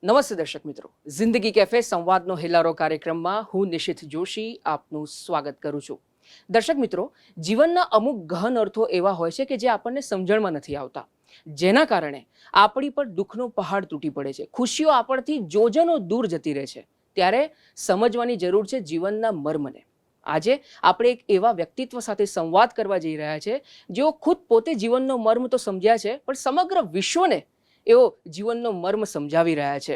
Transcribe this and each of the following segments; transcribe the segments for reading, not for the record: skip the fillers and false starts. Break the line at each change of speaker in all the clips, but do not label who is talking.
નમસ્તે દર્શક મિત્રો, જિંદગી કેફે સંવાદનો હેલારો કાર્યક્રમમાં હું નિશિત જોશી આપનું સ્વાગત કરું છું. દર્શક મિત્રો, જીવનના અમુક ગહન અર્થો એવા હોય છે કે જે આપણને સમજણમાં નથી આવતા, જેના કારણે આપણી પર દુઃખનો પહાડ તૂટી પડે છે, ખુશીઓ આપણથી જોજનો દૂર જતી રહે છે. ત્યારે સમજવાની જરૂર છે જીવનના મર્મને. આજે આપણે એક એવા વ્યક્તિત્વ સાથે સંવાદ કરવા જઈ રહ્યા છે જેઓ ખુદ પોતે જીવનનો મર્મ તો સમજ્યા છે, પણ સમગ્ર વિશ્વને એઓ જીવનનો મર્મ સમજાવી રહ્યા છે.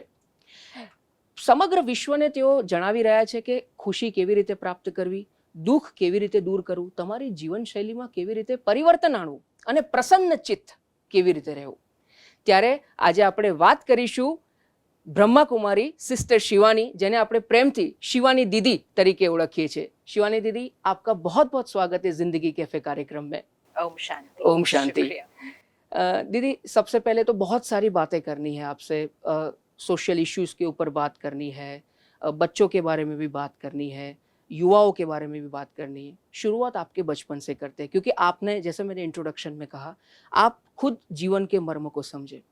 સમગ્ર વિશ્વને તેઓ જણાવી રહ્યા છે કે ખુશી કેવી રીતે પ્રાપ્ત કરવી, દુઃખ કેવી રીતે દૂર કરવું, તમારી જીવનશૈલીમાં કેવી રીતે પરિવર્તન આણવું અને પ્રસન્ન ચિત્ત કેવી રીતે રહેવું. ત્યારે આજે આપણે વાત કરીશું બ્રહ્માકુમારી સિસ્ટર शिवानी, જેને આપણે પ્રેમથી शिवानी दीदी तरीके ओळखीए છીએ. शिवानी दीदी, आपका बहुत बहुत स्वागत है जिंदगी कैफे कार्यक्रम में.
ओम शांति.
ओम शांति. दीदी, सबसे पहले तो बहुत सारी बातें करनी है आपसे. सोशल इश्यूज के ऊपर बात करनी है, बच्चों के बारे में भी बात करनी है, युवाओं के बारे में भी बात करनी है. शुरुआत आपके बचपन से करते हैं, क्योंकि आपने, जैसे मैंने इंट्रोडक्शन में कहा, आप खुद जीवन के मर्म को समझे.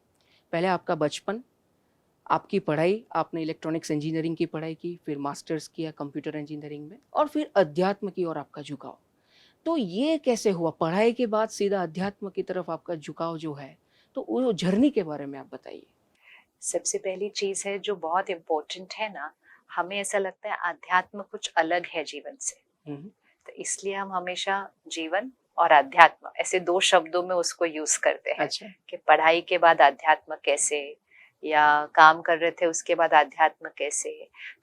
पहले आपका बचपन, आपकी पढ़ाई, आपने इलेक्ट्रॉनिक्स इंजीनियरिंग की पढ़ाई की, फिर मास्टर्स किया कंप्यूटर इंजीनियरिंग में, और फिर अध्यात्म की ओर आपका झुकाव. तो ये कैसे हुआ? पढ़ाई के बाद सीधा अध्यात्म की तरफ आपका झुकाव जो है, तो वो जर्नी के बारे में आप बताइए.
सबसे पहली चीज है जो बहुत इम्पोर्टेंट है ना, हमें ऐसा लगता है अध्यात्म कुछ अलग है जीवन से, तो इसलिए हम हमेशा जीवन और अध्यात्म ऐसे दो शब्दों में उसको यूज करते हैं.
अच्छा.
कि पढ़ाई के बाद अध्यात्म कैसे, या काम कर रहे थे उसके बाद अध्यात्म कैसे.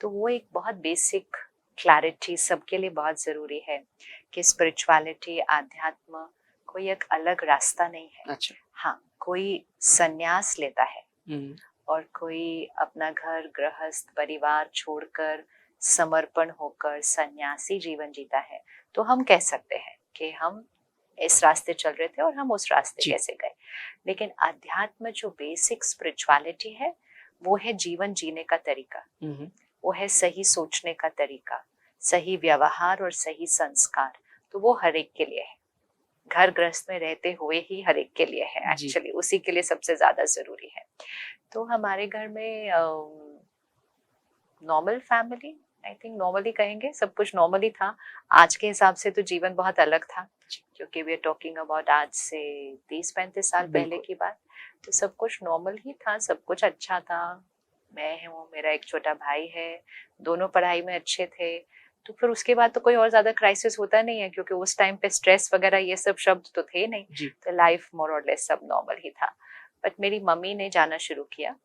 तो वो एक बहुत बेसिक क्लैरिटी सबके लिए बहुत जरूरी है कि स्पिरिचुअलिटी, अध्यात्म कोई एक अलग रास्ता नहीं है.
अच्छा.
हाँ, कोई संन्यास लेता है और कोई अपना घर गृहस्थ परिवार छोड़कर समर्पण होकर सन्यासी जीवन जीता है, तो हम कह सकते हैं कि हम इस रास्ते चल रहे थे और हम उस रास्ते कैसे गए. लेकिन अध्यात्म जो बेसिक स्पिरिचुअलिटी है, वो है जीवन जीने का तरीका, वो है सही सोचने का तरीका, सही व्यवहार और सही संस्कार. तो वो हर एक के लिए है, घर गृहस्थ में रहते हुए ही हर एक के लिए है. एक्चुअली उसी के लिए सबसे ज्यादा जरूरी है. तो हमारे घर में normal family, I think normally कहेंगे, सब कुछ नॉर्मली था. आज के हिसाब से तो जीवन बहुत अलग था, क्योंकि वी आर टॉकिंग अबाउट आज से 30-35 साल पहले की बात. तो सब कुछ नॉर्मल ही था, सब कुछ अच्छा था. मैं हूँ, मेरा एक छोटा भाई है, दोनों पढ़ाई में अच्छे थे. तो फिर उसके बाद तो कोई और ज्यादा क्राइसिस होता नहीं है, क्योंकि उस टाइम पे स्ट्रेस वगैरह ये सब शब्द तो थे नहीं. तो लाइफ मोर और लेस सब नॉर्मल ही था. बट मेरी मम्मी ने जाना शुरू किया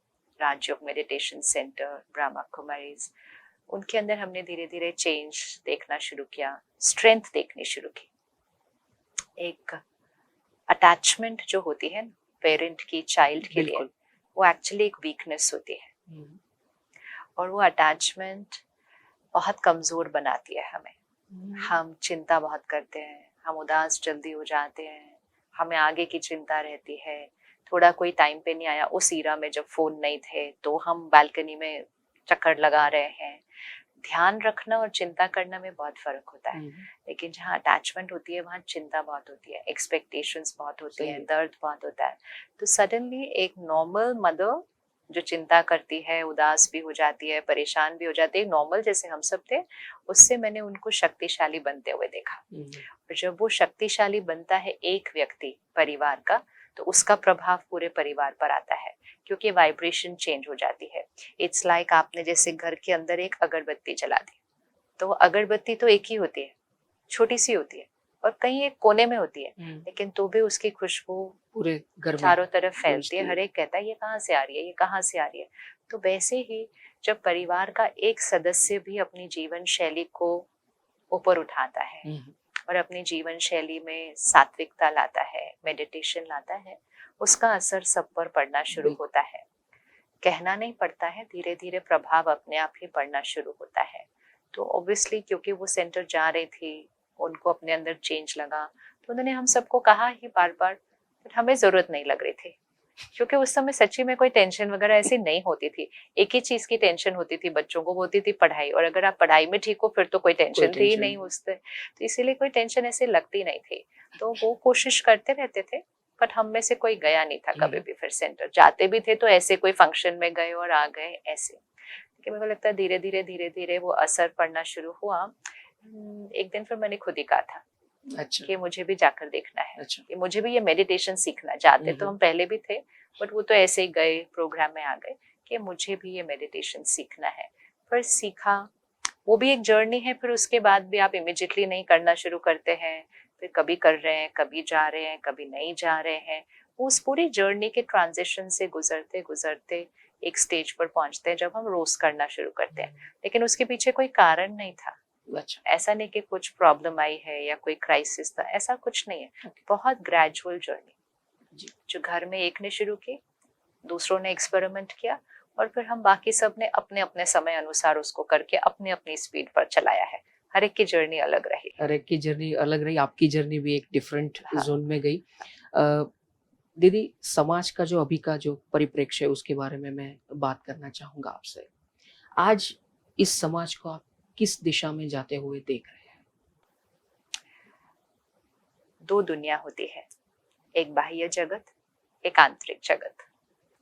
राजयोग मेडिटेशन सेंटर, ब्रह्मा कुमारीज. उनके अंदर हमने धीरे धीरे चेंज देखना शुरू किया, स्ट्रेंथ देखनी शुरू की. एक अटैचमेंट जो होती है पेरेंट की चाइल्ड के लिए, वो एक्चुअली एक वीकनेस होती है. और वो अटैचमेंट बहुत कमजोर बनाती है हमें. हम चिंता बहुत करते हैं, हम उदास जल्दी हो जाते हैं, हमें आगे की चिंता रहती है. थोड़ा कोई टाइम पे नहीं आया, उस ईरा में जब फोन नहीं थे तो हम बालकनी में चक्कर लगा रहे हैं. ध्यान रखना और चिंता करना में बहुत फर्क होता है. लेकिन जहाँ अटैचमेंट होती है वहाँ चिंता बहुत होती है, एक्सपेक्टेशंस बहुत होती है, दर्द बहुत होता है. तो सडनली एक नॉर्मल मदर जो चिंता करती है, उदास भी हो जाती है, परेशान भी हो जाती है, नॉर्मल जैसे हम सब थे, उससे मैंने उनको शक्तिशाली बनते हुए देखा. और जब वो शक्तिशाली बनता है एक व्यक्ति परिवार का, तो उसका प्रभाव पूरे परिवार पर आता है, क्योंकि वाइब्रेशन चेंज हो जाती है. इट्स लाइक आपने जैसे घर के अंदर एक अगरबत्ती जला दी, तो अगरबत्ती तो एक ही होती है, छोटी सी होती है और कहीं एक कोने में होती है, लेकिन तो भी उसकी खुशबू पूरे घर चारों तरफ फैलती है. हर एक कहता है ये कहाँ से आ रही है, ये कहाँ से आ रही है. तो वैसे ही जब परिवार का एक सदस्य भी अपनी जीवन शैली को ऊपर उठाता है और अपनी जीवन शैली में सात्विकता लाता है, मेडिटेशन लाता है, उसका असर सब पर पड़ना शुरू होता है. कहना नहीं पड़ता है, धीरे धीरे प्रभाव अपने आप ही पड़ना शुरू होता है. तो ऑब्वियसली क्योंकि वो सेंटर जा रही थी, उनको अपने अंदर चेंज लगा, तो उन्होंने हम सबको कहा ही बार बार, बट हमें जरूरत नहीं लग रही थी, क्योंकि उस समय सच्ची में कोई टेंशन वगैरह ऐसी नहीं होती थी. एक ही चीज की टेंशन होती थी बच्चों को, होती थी पढ़ाई, और अगर आप पढ़ाई में ठीक हो फिर तो कोई टेंशन थी ही नहीं उससे. तो इसीलिए कोई टेंशन ऐसे लगती नहीं थी. तो वो कोशिश करते रहते थे, बट हम में से कोई गया नहीं था कभी भी फिर सेंटर। जाते भी थे तो ऐसे कोई फंक्शन में गए और आ गए ऐसे। कि मेरे को लगता है धीरे धीरे वो असर पड़ना शुरू हुआ। एक दिन फिर मैंने खुद ही कहा था
अच्छा।
कि मुझे भी जाकर देखना है,
अच्छा।
कि मुझे भी ये मेडिटेशन सीखना। जाते तो हम पहले भी थे, बट वो तो ऐसे ही गए, प्रोग्राम में आ गए, कि मुझे भी ये मेडिटेशन सीखना है। फिर सीखा, वो भी एक जर्नी है। फिर उसके बाद भी आप इमिजिएटली नहीं करना शुरू करते हैं, फिर कभी कर रहे हैं, कभी जा रहे हैं, कभी नहीं जा रहे हैं। उस पूरी जर्नी के ट्रांजिशन से गुजरते गुजरते एक स्टेज पर पहुंचते हैं जब हम रोज करना शुरू करते हैं। लेकिन उसके पीछे कोई कारण नहीं था।
अच्छा।
ऐसा नहीं कि कुछ प्रॉब्लम आई है या कोई क्राइसिस था, ऐसा कुछ नहीं है। बहुत ग्रेजुअल जर्नी, जो घर में एक ने शुरू की, दूसरों ने एक्सपेरिमेंट किया, और फिर हम बाकी सब ने अपने अपने समय अनुसार उसको करके अपनी अपनी स्पीड पर चलाया है। हर एक की जर्नी अलग रही।
हर एक की जर्नी अलग रही, आपकी जर्नी भी एक डिफरेंट
हाँ।
जोन में गई। दीदी, समाज का जो अभी का जो परिप्रेक्ष्य है उसके बारे में मैं बात करना चाहूंगा आपसे। आज इस समाज को आप किस दिशा में जाते हुए देख रहे हैं?
दो दुनिया होती है, एक बाह्य जगत, एक आंतरिक जगत।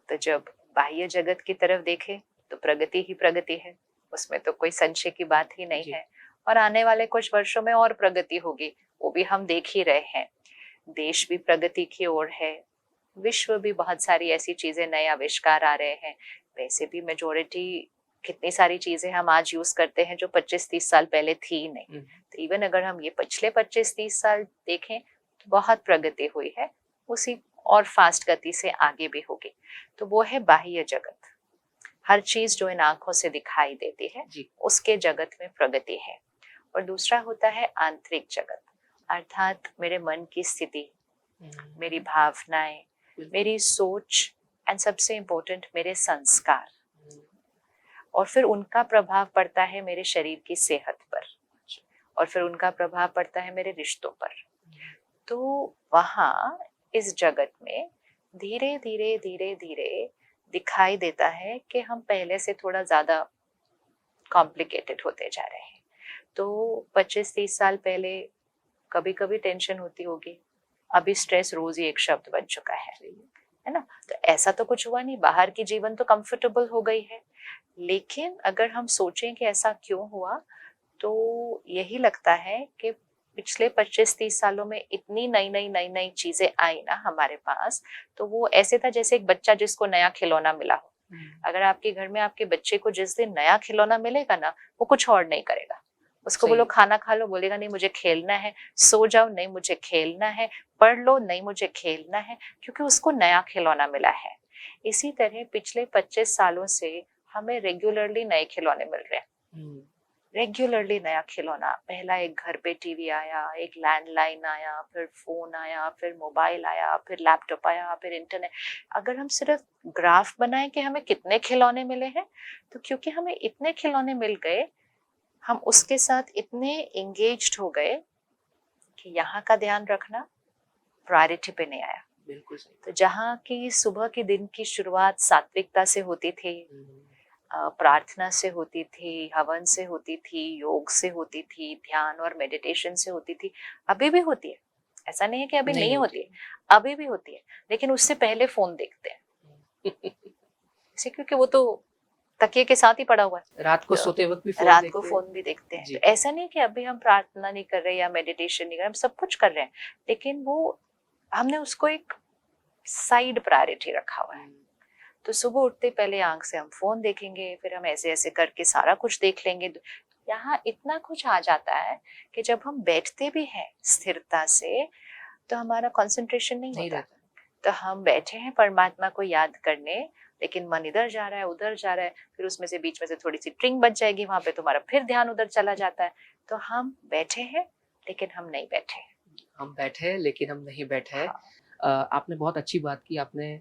तो जब बाह्य जगत की तरफ देखें तो प्रगति ही प्रगति है, उसमें तो कोई संशय की बात ही नहीं है। और आने वाले कुछ वर्षों में और प्रगति होगी, वो भी हम देख ही रहे हैं। देश भी प्रगति की ओर है, विश्व भी बहुत सारी ऐसी चीजें, नए आविष्कार आ रहे हैं। वैसे भी मेजोरिटी, कितनी सारी चीजें हम आज यूज करते हैं जो 25-30 साल पहले थी ही नहीं। तो इवन अगर हम ये पिछले 25-30 साल देखें तो बहुत प्रगति हुई है, उसी और फास्ट गति से आगे भी होगी। तो वो है बाह्य जगत, हर चीज जो इन आंखों से दिखाई देती है उसके जगत में प्रगति है। और दूसरा होता है आंतरिक जगत, अर्थात मेरे मन की स्थिति, मेरी भावनाएं, मेरी सोच, एंड सबसे इम्पोर्टेंट मेरे संस्कार। और फिर उनका प्रभाव पड़ता है मेरे शरीर की सेहत पर, और फिर उनका प्रभाव पड़ता है मेरे रिश्तों पर। तो वहाँ इस जगत में धीरे धीरे धीरे धीरे दिखाई देता है कि हम पहले से थोड़ा ज्यादा कॉम्प्लिकेटेड होते जा रहे हैं। तो 25-30 साल पहले कभी कभी टेंशन होती होगी, अभी स्ट्रेस रोज ही एक शब्द बन चुका है ना। तो ऐसा तो कुछ हुआ नहीं, बाहर की जीवन तो कंफर्टेबल हो गई है। लेकिन अगर हम सोचें कि ऐसा क्यों हुआ, तो यही लगता है कि पिछले 25-30 सालों में इतनी नई नई चीजें आई ना हमारे पास। तो वो ऐसे था जैसे एक बच्चा जिसको नया खिलौना मिला हो। अगर आपके घर में आपके बच्चे को जिस दिन नया खिलौना मिलेगा ना, वो कुछ और नहीं करेगा। उसको बोलो खाना खा लो, बोलेगा नहीं मुझे खेलना है। सो जाओ, नहीं मुझे खेलना है। पढ़ लो, नहीं मुझे खेलना है, क्योंकि उसको नया खिलौना मिला है। इसी तरह पिछले 25 सालों से हमें रेगुलरली नए खिलौने मिल रहे हैं। रेगुलरली नया खिलौना। पहला एक घर पे टीवी आया, एक लैंडलाइन आया, फिर फोन आया, फिर मोबाइल आया, फिर लैपटॉप आया, फिर इंटरनेट। अगर हम सिर्फ ग्राफ बनाएं कि हमें कितने खिलौने मिले हैं, तो क्योंकि हमें इतने खिलौने मिल गए, हम उसके साथ इतने एंगेज्ड हो गए कि यहाँ का ध्यान रखना प्रायोरिटी पे नहीं आया।
बिल्कुल सही।
तो जहाँ की सुबह के दिन की शुरुआत सात्विकता से होती थी, प्रार्थना से होती थी, हवन से होती थी, योग से होती थी, ध्यान और मेडिटेशन से होती थी, अभी भी होती है। ऐसा नहीं है कि अभी नहीं होती है, अभी भी होती है। लेकिन उससे पहले फोन देखते हैं इसे, क्योंकि वो तो तकिए के साथ ही पड़ा हुआ है।
रात को सोते वक्त भी
रात को फोन भी देखते हैं। तो ऐसा नहीं कि अभी हम प्रार्थना नहीं कर रहे या मेडिटेशन नहीं कर रहे, हम सब कुछ कर रहे हैं, लेकिन वो हमने उसको एक साइड प्रायोरिटी रखा हुआ है। तो सुबह उठते पहले आंख से हम फोन देखेंगे, फिर हम ऐसे ऐसे करके सारा कुछ देख लेंगे। यहाँ इतना कुछ आ जाता है कि जब हम बैठते भी हैं स्थिरता से, तो हमारा कंसंट्रेशन नहीं होता। तो हम बैठे हैं परमात्मा को याद करने, लेकिन मन इधर जा रहा है, उधर जा रहा है, फिर उसमें से बीच में से थोड़ी सी ट्रिंग बच जाएगी, वहां पे तुम्हारा फिर ध्यान उधर चला जाता है। तो हम बैठे हैं लेकिन हम नहीं बैठे।
हम बैठे हैं लेकिन हम नहीं बैठे हैं। आपने बहुत अच्छी बात की, आपने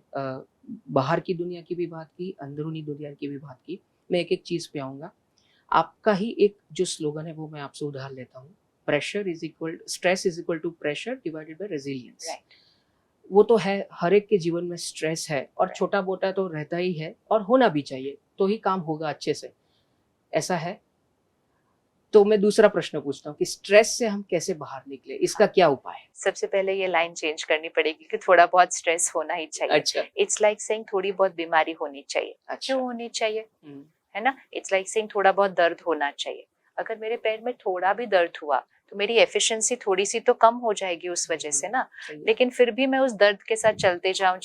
बाहर की दुनिया की भी बात की, अंदरूनी दुनिया की भी बात की। मैं एक एक चीज पे आऊंगा। आपका ही एक जो स्लोगन है वो मैं आपसे उधार लेता हूँ, stress is equal to pressure divided by resilience. वो तो है, हर एक के जीवन में स्ट्रेस है, और छोटा मोटा तो रहता ही है, और होना भी चाहिए, तो ही काम होगा अच्छे से। ऐसा है। तो मैं दूसरा प्रश्न पूछता हूँ कि स्ट्रेस से हम कैसे बाहर निकले, इसका क्या उपाय है?
सबसे पहले ये लाइन चेंज करनी पड़ेगी कि थोड़ा बहुत स्ट्रेस होना ही चाहिए।
अच्छा।
इट्स लाइक सेइंग थोड़ी बहुत बीमारी होनी चाहिए।
अच्छा।
क्यों होनी चाहिए?
हम्म,
है ना? इट्स लाइक सेइंग थोड़ा बहुत दर्द होना चाहिए। अगर मेरे पैर में थोड़ा भी दर्द हुआ तो मेरी एफिशिएंसी थोड़ी सी तो कम हो जाएगी उस वजह से ना।
सही है।
लेकिन फिर भी मैं उस दर्द के साथ चलते जाऊं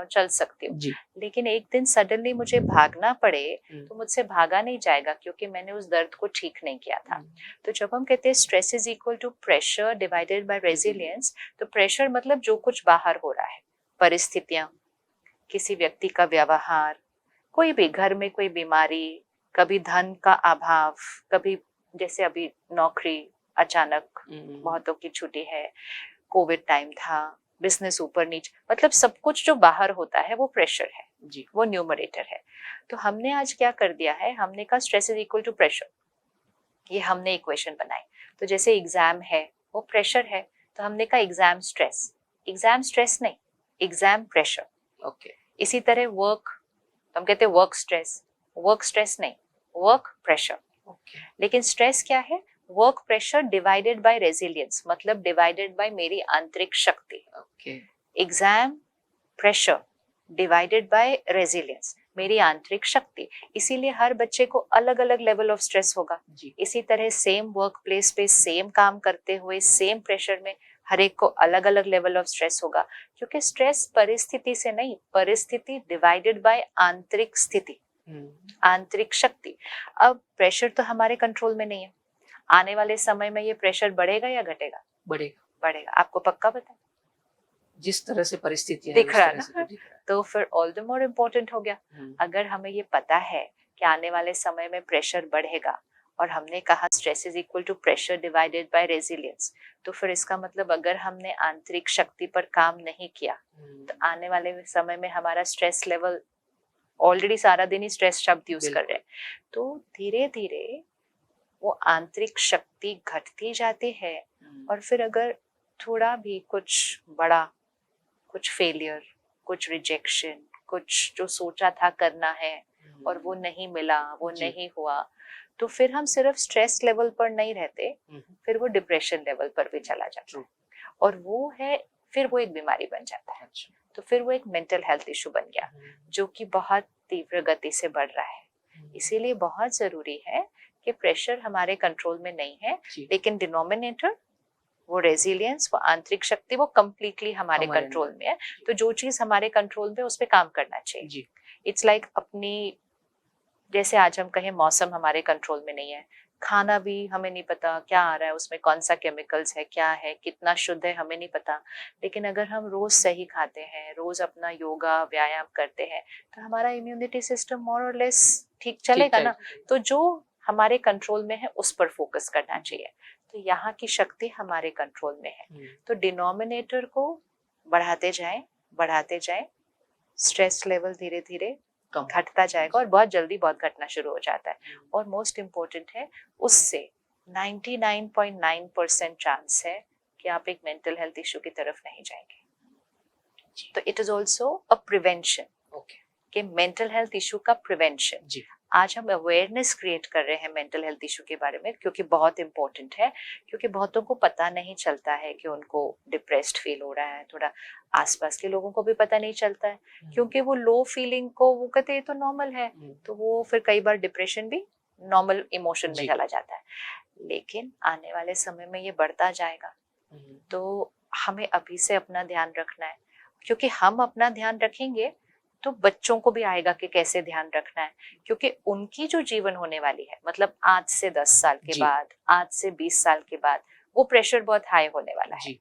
चल सकती हूँ।
जी।
लेकिन एक दिन सडनली मुझे भागना पड़े
हम्म,
तो मुझसे भागा नहीं जाएगा, क्योंकि मैंने उस दर्द को ठीक नहीं किया था।
हम्म,
तो जब हम कहते हैं stress is equal to pressure divided by resilience, तो प्रेशर मतलब जो कुछ बाहर हो रहा है, परिस्थितियां, किसी व्यक्ति का व्यवहार, कोई भी घर में कोई बीमारी, कभी धन का अभाव, कभी जैसे अभी नौकरी अचानक बहुतों की छुट्टी है, कोविड टाइम था, बिजनेस ऊपर नीचे, मतलब सब कुछ जो बाहर होता है वो प्रेशर है
जी।
वो न्यूमरेटर है। तो हमने आज क्या कर दिया है, हमने कहा stress is equal to pressure, ये हमने इक्वेशन बनाई। तो जैसे एग्जाम है वो प्रेशर है, तो हमने कहा एग्जाम स्ट्रेस नहीं, एग्जाम प्रेशर।
ओके।
इसी तरह वर्क, तो हम कहते हैं वर्क स्ट्रेस नहीं, वर्क प्रेशर।
ओके।
लेकिन स्ट्रेस क्या है? Work pressure divided by resilience, मतलब डिवाइडेड बाय मेरी आंतरिक शक्ति।
Okay.
Exam pressure divided by resilience, मेरी आंतरिक शक्ति। इसीलिए हर बच्चे को अलग अलग लेवल ऑफ स्ट्रेस होगा।
जी।
इसी तरह सेम वर्क प्लेस पे सेम काम करते हुए सेम प्रेशर में हर एक को अलग अलग लेवल ऑफ स्ट्रेस होगा, क्योंकि स्ट्रेस परिस्थिति से नहीं, परिस्थिति डिवाइडेड बाय आंतरिक स्थिति, आंतरिक शक्ति। अब प्रेशर तो हमारे कंट्रोल में नहीं है। आने वाले समय में ये प्रेशर बढ़ेगा या घटेगा?
बढ़ेगा।
बढ़ेगा। आपको पक्का पता है?
जिस तरह से परिस्थिति है
दिख
उस
रहा
तरह
है
से
ना?
तो दिख रहा है।
तो फिर ऑल द मोर इम्पोर्टेंट हो गया। अगर हमें ये पता है कि आने वाले समय में प्रेशर बढ़ेगा, और हमने कहा stress is equal to pressure divided by resilience, तो फिर इसका मतलब अगर हमने आंतरिक शक्ति पर काम नहीं किया तो आने वाले समय में हमारा स्ट्रेस लेवल, ऑलरेडी सारा दिन ही स्ट्रेस शब्द यूज कर रहे हैं, तो धीरे धीरे वो आंतरिक शक्ति घटती जाती है। और फिर अगर थोड़ा भी कुछ बड़ा, कुछ फेलियर, कुछ रिजेक्शन, कुछ जो सोचा था करना है और वो नहीं मिला, वो नहीं हुआ, तो फिर हम सिर्फ स्ट्रेस लेवल पर नहीं रहते, फिर वो डिप्रेशन लेवल पर भी चला जाता है, और वो है, फिर वो एक बीमारी बन जाता है। तो फिर वो एक मेंटल हेल्थ इशू बन गया, जो कि बहुत तीव्र गति से बढ़ रहा है। इसीलिए बहुत जरूरी है कि प्रेशर हमारे कंट्रोल में नहीं है, लेकिन डिनोमिनेटर, वो रेजिलियंस, वो आंतरिक शक्ति, वो कंप्लीटली हमारे कंट्रोल में है। तो जो चीज हमारे कंट्रोल में, उस पे काम करना चाहिए। इट्स लाइक अपनी, जैसे आज हम कहें मौसम हमारे कंट्रोल में नहीं है, खाना भी हमें नहीं पता क्या आ रहा है, उसमें कौन सा केमिकल्स है, क्या है, कितना शुद्ध है, हमें नहीं पता। लेकिन अगर हम रोज सही खाते हैं, रोज अपना योगा व्यायाम करते हैं, तो हमारा इम्यूनिटी सिस्टम मोर और लेस ठीक चलेगा ना। तो जो हमारे कंट्रोल में है उस पर फोकस करना चाहिए। तो यहाँ की शक्ति हमारे कंट्रोल में है। तो डिनोमिनेटर को बढ़ाते जाएं, स्ट्रेस लेवल धीरे धीरे घटता जाएगा, और बहुत जल्दी बहुत घटना शुरू हो जाता है। और मोस्ट इम्पोर्टेंट है, उससे 99.9% चांस है कि आप एक मेंटल हेल्थ इशू की तरफ नहीं जाएंगे। तो it is also a prevention, कि मेंटल हेल्थ इशू का प्रिवेंशन। आज हम अवेयरनेस क्रिएट कर रहे हैं मेंटल हेल्थ इशू के बारे में, क्योंकि बहुत इंपॉर्टेंट है, क्योंकि बहुतों को पता नहीं चलता है कि उनको डिप्रेस्ड फील हो रहा है, थोड़ा आसपास के लोगों को भी पता नहीं चलता है, क्योंकि वो लो फीलिंग को वो कहते हैं तो नॉर्मल है, तो वो फिर कई बार डिप्रेशन भी नॉर्मल इमोशन में चला जाता है। लेकिन आने वाले समय में ये बढ़ता जाएगा, तो हमें अभी से अपना ध्यान रखना है, क्योंकि हम अपना ध्यान रखेंगे तो बच्चों को भी आएगा कि कैसे ध्यान रखना है, क्योंकि उनकी जो जीवन होने वाली है, मतलब आज से 10 साल के बाद, आज से 20 साल के बाद, वो प्रेशर बहुत हाई होने वाला है,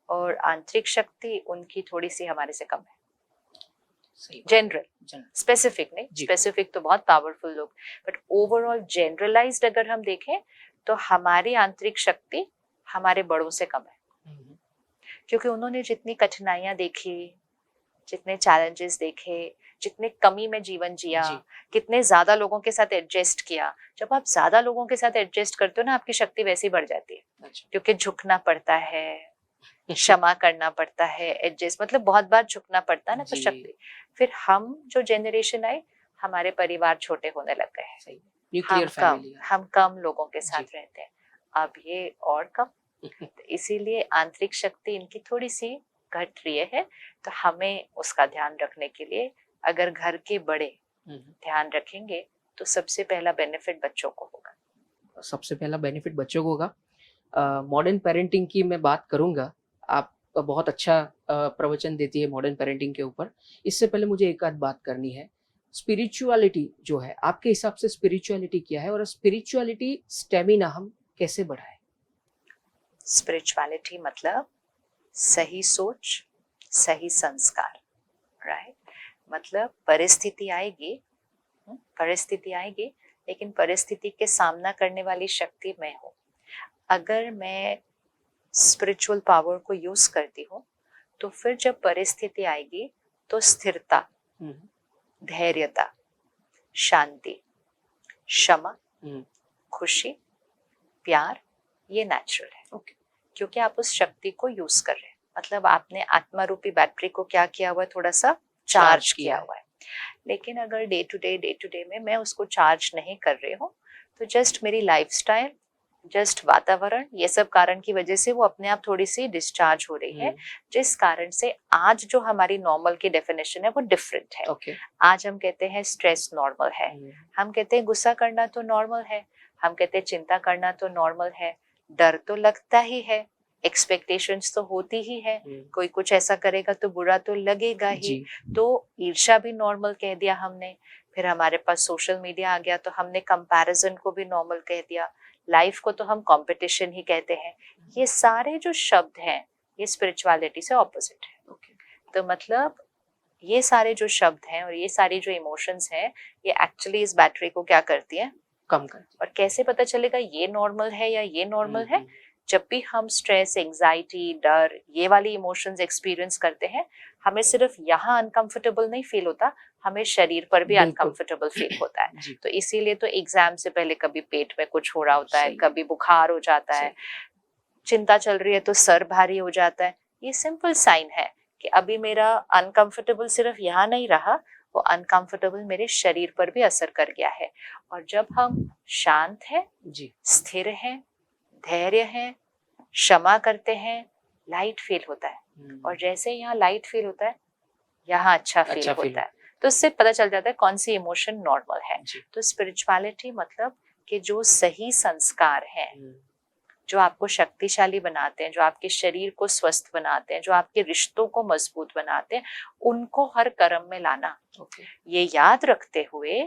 और आंतरिक शक्ति उनकी थोड़ी सी हमारे से कम है। जनरल, स्पेसिफिक नहीं, स्पेसिफिक तो बहुत पावरफुल लोग, बट ओवरऑल जनरलाइज्ड अगर हम देखें तो हमारी आंतरिक शक्ति हमारे बड़ों से कम है, क्योंकि उन्होंने जितनी कठिनाइयां देखी, जितने चैलेंजेस देखे, जितने कमी में जीवन जिया, कितने ज्यादा लोगों के साथ एडजस्ट किया। जब आप ज्यादा लोगों के साथ एडजस्ट करते हो ना, आपकी शक्ति वैसी बढ़ जाती है, क्योंकि झुकना पड़ता है, क्षमा करना पड़ता है, एडजस्ट, मतलब बहुत बार झुकना पड़ता है ना, तो शक्ति। फिर हम जो जनरेशन आई, हमारे परिवार छोटे होने लग गए हैं,
न्यूक्लियर फैमिली है।
हम कम लोगों के साथ
जी।
रहते हैं, अब ये और कम। तो इसीलिए आंतरिक शक्ति इनकी थोड़ी सी घट रही है, तो हमें उसका ध्यान रखने के लिए अगर घर के बड़े ध्यान रखेंगे तो सबसे पहला बेनिफिट बच्चों को होगा।
सबसे पहला बेनिफिट बच्चों को होगा। मॉडर्न पेरेंटिंग की मैं बात करूंगा, आप बहुत अच्छा प्रवचन देती है मॉडर्न पेरेंटिंग के ऊपर। इससे पहले मुझे एक आध बात करनी है। स्पिरिचुअलिटी जो है, आपके हिसाब से स्पिरिचुअलिटी क्या है, और स्पिरिचुअलिटी स्टेमिना हम कैसे बढ़ाएं?
स्पिरिचुअलिटी मतलब सही सोच, सही संस्कार, राइट। मतलब परिस्थिति आएगी, लेकिन परिस्थिति के सामना करने वाली शक्ति मैं हूँ। अगर मैं स्पिरिचुअल पावर को यूज करती हूँ तो फिर जब परिस्थिति आएगी तो स्थिरता, धैर्यता, शांति, क्षमा, खुशी, प्यार, ये नेचुरल है। क्योंकि आप उस शक्ति को यूज कर रहे हैं, मतलब आपने आत्मा रूपी बैटरी को क्या किया हुआ है, थोड़ा सा चार्ज किया हुआ है। लेकिन अगर डे टू डे में मैं उसको चार्ज नहीं कर रही हूँ, तो जस्ट मेरी लाइफस्टाइल, जस्ट वातावरण, ये सब कारण की वजह से वो अपने आप थोड़ी सी डिस्चार्ज हो रही है, जिस कारण से आज जो हमारी नॉर्मल की डेफिनेशन है वो डिफरेंट है। आज हम कहते हैं स्ट्रेस नॉर्मल है, हम कहते हैं गुस्सा करना तो नॉर्मल है, हम कहते हैं चिंता करना तो नॉर्मल है, डर तो लगता ही है, एक्सपेक्टेशंस तो होती ही है, कोई कुछ ऐसा करेगा तो बुरा तो लगेगा ही, तो ईर्ष्या भी नॉर्मल कह दिया हमने। फिर हमारे पास सोशल मीडिया आ गया तो हमने कंपैरिजन को भी नॉर्मल कह दिया, लाइफ को तो हम कंपटीशन ही कहते हैं। ये सारे जो शब्द हैं ये स्पिरिचुअलिटी से ऑपोजिट है। तो मतलब ये सारे जो शब्द हैं और ये सारी जो इमोशंस हैं, ये एक्चुअली इस बैटरी को क्या करती है,
कम करती है।
और कैसे पता चलेगा ये नॉर्मल है या ये नॉर्मल है? जब भी हम स्ट्रेस, एंजाइटी, डर, ये वाली इमोशंस एक्सपीरियंस करते हैं, हमें सिर्फ यहाँ अनकंफर्टेबल नहीं फील होता, हमें शरीर पर भी अनकंफर्टेबल फील होता है। तो इसीलिए तो एग्जाम से पहले कभी पेट में कुछ हो रहा होता है, कभी बुखार हो जाता है, चिंता चल रही है तो सर भारी हो जाता है। ये सिंपल साइन है कि अभी मेरा अनकंफर्टेबल सिर्फ यहाँ नहीं रहा, वो अनकंफर्टेबल मेरे शरीर पर भी असर कर गया है। और जब हम शांत हैं, स्थिर हैं, धैर्य है, क्षमा करते हैं, लाइट फील होता है। और जैसे यहाँ लाइट फील होता है, यहाँ अच्छा फील होता है। तो इससे पता चल जाता है कौन सी इमोशन नॉर्मल है। तो स्पिरिचुअलिटी मतलब कि जो सही संस्कार हैं, जो आपको शक्तिशाली बनाते हैं, जो आपके शरीर को स्वस्थ बनाते हैं, जो आपके रिश्तों को मजबूत बनाते हैं, उनको हर कर्म में लाना। ये याद रखते हुए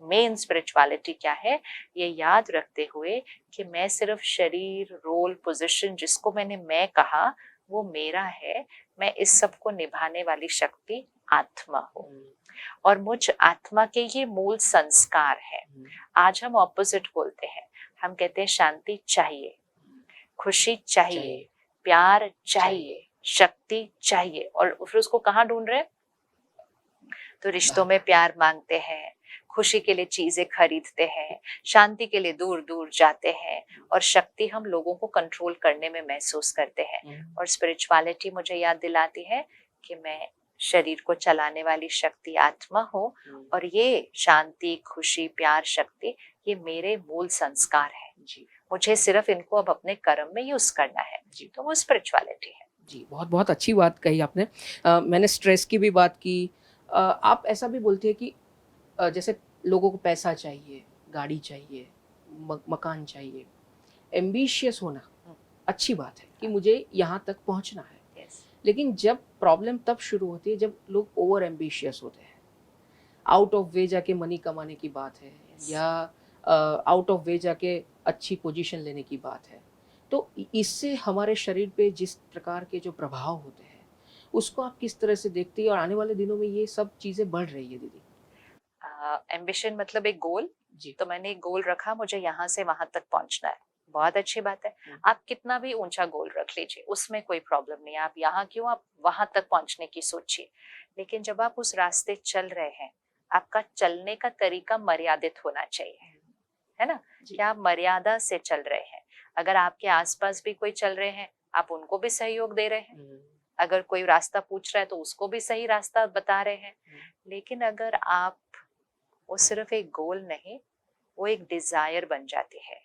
मेन स्पिरिचुअलिटी क्या है, ये याद रखते हुए कि मैं सिर्फ शरीर, रोल, पोजीशन, जिसको मैंने मैं कहा वो मेरा है, मैं इस सब को निभाने वाली शक्ति आत्मा हूँ। और मुझ आत्मा के ये मूल संस्कार है। आज हम ऑपोजिट बोलते हैं, हम कहते हैं शांति चाहिए, खुशी चाहिए, प्यार चाहिए, शक्ति चाहिए, और फिर उसको कहाँ ढूंढ रहे हैं? तो रिश्तों में प्यार मांगते हैं, खुशी के लिए चीजें खरीदते हैं, शांति के लिए दूर दूर जाते हैं, और शक्ति हम लोगों को कंट्रोल करने में महसूस करते हैं। और स्पिरिचुअलिटी मुझे याद दिलाती है कि मैं शरीर को चलाने वाली शक्ति आत्मा हूँ, और ये शांति, खुशी, प्यार, शक्ति, ये मेरे मूल संस्कार है। मुझे सिर्फ इनको अब अपने कर्म में यूज करना है। तो वो स्पिरिचुअलिटी है।
जी, बहुत बहुत अच्छी बात कही आपने। मैंने स्ट्रेस की भी बात की। आप ऐसा भी बोलते हैं कि जैसे लोगों को पैसा चाहिए, गाड़ी चाहिए, मकान चाहिए, एम्बिशियस होना अच्छी बात है कि मुझे यहाँ तक पहुँचना है। लेकिन जब प्रॉब्लम तब शुरू होती है जब लोग ओवर एम्बिशियस होते हैं, आउट ऑफ वे जाके मनी कमाने की बात है, या आउट ऑफ वे जाके अच्छी पोजीशन लेने की बात है। तो इससे हमारे शरीर पे जिस प्रकार के जो प्रभाव होते हैं, उसको आप किस तरह से देखती है, और आने वाले दिनों में ये सब चीजें बढ़ रही है दीदी?
एम्बिशन मतलब एक गोल। तो मैंने एक गोल रखा, मुझे यहाँ से वहां तक पहुंचना है, बहुत अच्छी बात है। आप कितना भी ऊंचा गोल रख लीजिए, उसमें कोई प्रॉब्लम नहीं है। आप यहाँ क्यों, आप वहां तक पहुंचने की सोचिए। लेकिन जब आप उस रास्ते चल रहे हैं, आपका चलने का तरीका मर्यादित होना चाहिए, है ना? कि आप मर्यादा से चल रहे हैं। अगर आपके आसपास भी कोई चल रहे हैं, आप उनको भी सहयोग दे रहे हैं। अगर कोई रास्ता पूछ रहा है तो उसको भी सही रास्ता बता रहे हैं। लेकिन अगर आप वो सिर्फ एक गोल नहीं, वो एक डिजायर बन जाती है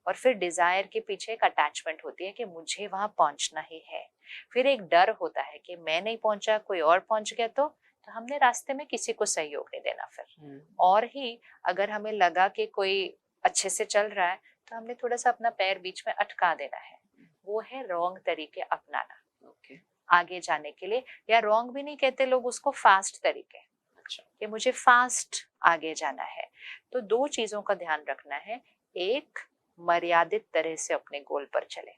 और फिर डिजायर के पीछे एक अटैचमेंट होती है कि मुझे वहां पहुंचना ही है। फिर एक डर होता है कि मैं नहीं पहुंचा, कोई और पहुंच गया तो हमने रास्ते में किसी को सहयोग नहीं देना। फिर और ही अगर हमें लगा कि कोई अच्छे से चल रहा है तो हमने थोड़ा सा अपना पैर बीच में अटका देना है। वो है रॉन्ग तरीके अपनाना आगे जाने के लिए, या रॉन्ग भी नहीं कहते लोग उसको, फास्ट तरीके। कि मुझे फास्ट आगे जाना है। तो 2 चीजों का ध्यान रखना है। एक, मर्यादित तरह से अपने गोल पर चले,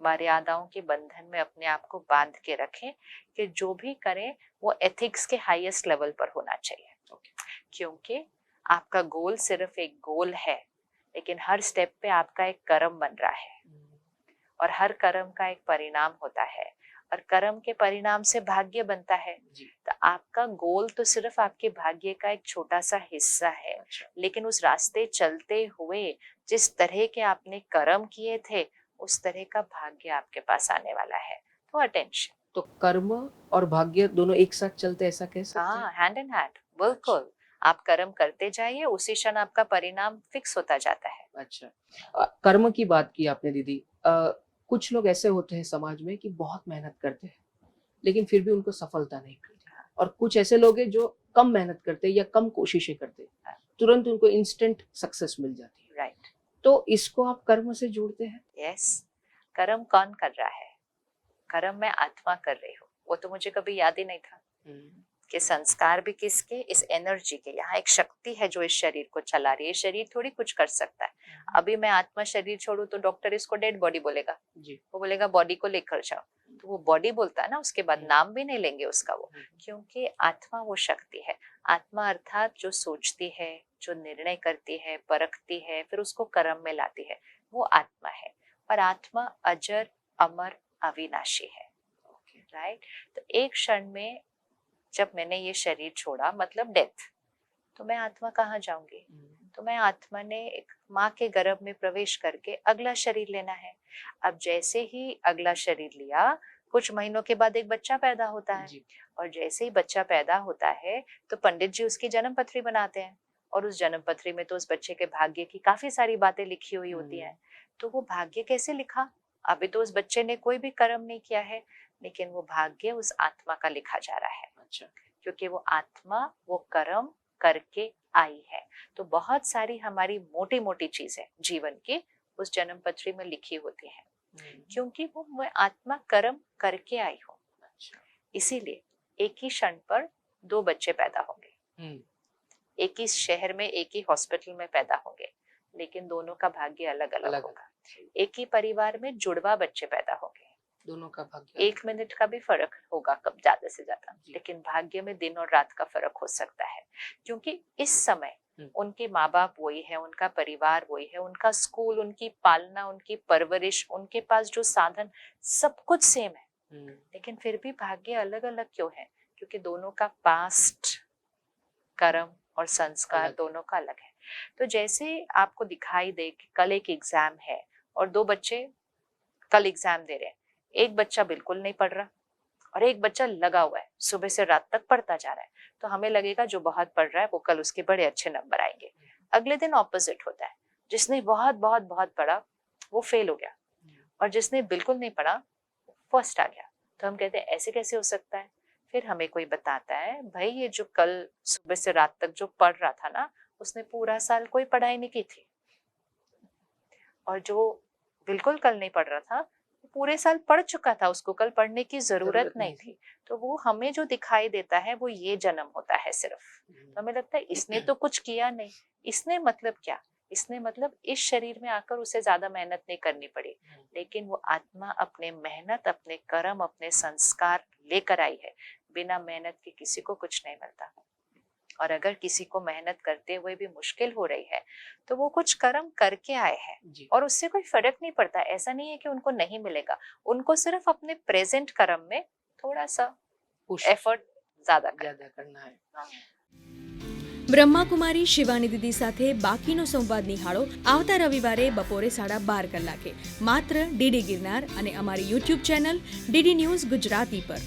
मर्यादाओं के बंधन में अपने आप को बांध के रखें कि जो भी करें वो एथिक्स के हाईएस्ट लेवल पर होना चाहिए। क्योंकि आपका गोल सिर्फ एक गोल है, लेकिन हर स्टेप पे आपका एक कर्म बन रहा है और हर कर्म का एक परिणाम होता है और कर्म के परिणाम से भाग्य बनता है। तो आपका गोल तो सिर्फ आपके भाग्य का एक छोटा सा हिस्सा है, लेकिन उस रास्ते चलते हुए जिस तरह के आपने कर्म किए थे उस तरह का भाग्य आपके पास आने वाला है। तो अटेंशन।
तो कर्म और भाग्य दोनों एक साथ चलते, ऐसा कह सकते हैं?
हाँ, हैंड इन हैंड, बिल्कुल। आप कर्म करते जाइए, उसी क्षण आपका परिणाम फिक्स होता जाता है।
अच्छा, कर्म की बात की आपने दीदी। कुछ लोग ऐसे होते हैं समाज में कि बहुत मेहनत करते हैं लेकिन फिर भी उनको सफलता नहीं मिलती, और कुछ ऐसे लोग हैं जो कम मेहनत करते हैं या कम कोशिशें करते हैं, तुरंत उनको इंस्टेंट सक्सेस मिल जाती है।
राइट।
तो इसको आप कर्म से जोड़ते हैं?
यस। कर्म कौन कर रहा है? कर्म मैं आत्मा कर रही हूँ। वो तो मुझे कभी याद ही नहीं था कि संस्कार भी किसके, इस एनर्जी के। यहाँ एक शक्ति है जो इस शरीर को चला रही है। शरीर थोड़ी कुछ कर सकता है। अभी मैं आत्मा शरीर छोड़ू तो डॉक्टर इसको डेड बॉडी बोलेगा जी। वो बोलेगा बॉडी को लेकर जाओ, तो वो बॉडी बोलता है ना, उसके बाद नाम भी नहीं लेंगे उसका वो, क्योंकि आत्मा वो शक्ति है। आत्मा अर्थात जो सोचती है, जो निर्णय करती है, परखती है, फिर उसको कर्म में लाती है, वो आत्मा है। और आत्मा अजर, अमर, अविनाशी है। राइट। तो एक क्षण में जब मैंने ये शरीर छोड़ा, मतलब डेथ, तो मैं आत्मा कहाँ जाऊंगी? तो मैं आत्मा ने एक माँ के गर्भ में प्रवेश करके अगला शरीर लेना है। अब जैसे ही अगला शरीर लिया, कुछ महीनों के बाद एक बच्चा पैदा होता है जी। और जैसे ही बच्चा पैदा होता है तो पंडित जी उसकी जन्म पत्री बनाते हैं, और उस जन्म पत्री में तो उस बच्चे के भाग्य की काफी सारी बातें लिखी हुई होती हैं। तो वो भाग्य कैसे लिखा? अभी तो उस बच्चे ने कोई भी कर्म नहीं किया है, लेकिन वो भाग्य उस आत्मा का लिखा जा रहा है। अच्छा। क्योंकि वो आत्मा वो कर्म करके आई है। तो बहुत सारी हमारी मोटी मोटी चीजें जीवन की उस जन्म पत्री में लिखी होती हैं, क्योंकि वो मैं आत्मा कर्म करके आई हूँ। अच्छा। इसीलिए एक ही क्षण पर 2 बच्चे पैदा होंगे, एक ही शहर में, एक ही हॉस्पिटल में पैदा होंगे, लेकिन दोनों का भाग्य अलग अलग होगा। एक ही परिवार में जुड़वा बच्चे पैदा होंगे, दोनों का भाग्य 1 मिनट का भी फर्क होगा, कब ज्यादा से ज्यादा, लेकिन भाग्य में दिन और रात का फर्क हो सकता है। क्योंकि इस समय उनके माँ बाप वही है, उनका परिवार वही है, उनका स्कूल, उनकी पालना, उनकी परवरिश, उनके पास जो साधन, सब कुछ सेम है, लेकिन फिर भी भाग्य अलग अलग क्यों है? क्योंकि दोनों का पास्ट कर्म और संस्कार दोनों का अलग है। तो जैसे आपको दिखाई दे कि कल एक एग्जाम है और 2 बच्चे कल एग्जाम दे रहे हैं, एक बच्चा बिल्कुल नहीं पढ़ रहा और एक बच्चा लगा हुआ है, सुबह से रात तक पढ़ता जा रहा है, तो हमें लगेगा जो बहुत पढ़ रहा है वो कल उसके बड़े अच्छे नंबर आएंगे। अगले दिन ऑपोजिट होता है, जिसने बहुत बहुत बहुत पढ़ा वो फेल हो गया और जिसने बिल्कुल नहीं पढ़ा फर्स्ट आ गया। तो हम कहते हैं ऐसे कैसे हो सकता है? फिर हमें कोई बताता है, भाई ये जो कल सुबह से रात तक जो पढ़ रहा था ना, उसने पूरा साल कोई पढ़ाई नहीं की थी, और जो बिल्कुल कल नहीं पढ़ रहा था पूरे साल पढ़ चुका था, उसको कल पढ़ने की जरूरत नहीं थी। तो वो हमें जो दिखाई देता है वो ये जन्म होता है सिर्फ। तो हमें लगता है इसने तो कुछ किया नहीं। इसने मतलब क्या? इसने मतलब इस शरीर में आकर उसे ज्यादा मेहनत नहीं करनी पड़ी, लेकिन वो आत्मा अपने मेहनत, अपने कर्म, अपने संस्कार लेकर आई है। बिना मेहनत के किसी को कुछ नहीं मिलता, और अगर किसी को मेहनत करते हुए भी मुश्किल हो रही है तो वो कुछ कर्म करके आए हैं और उससे कोई फर्क नहीं पड़ता। ऐसा नहीं है कि उनको नहीं मिलेगा, उनको सिर्फ अपने प्रेजेंट कर्म में थोड़ा सा एफर्ट ज्यादा करना है।
બ્રહ્માકુમારી શિવાની દીદી સાથે બાકીનો સંવાદ નિહાળો આવતા રવિવારે બપોરે 12:30 કલાકે માત્ર ડીડી ગિરનાર અને અમારી YouTube channel DD news Gujarati પર।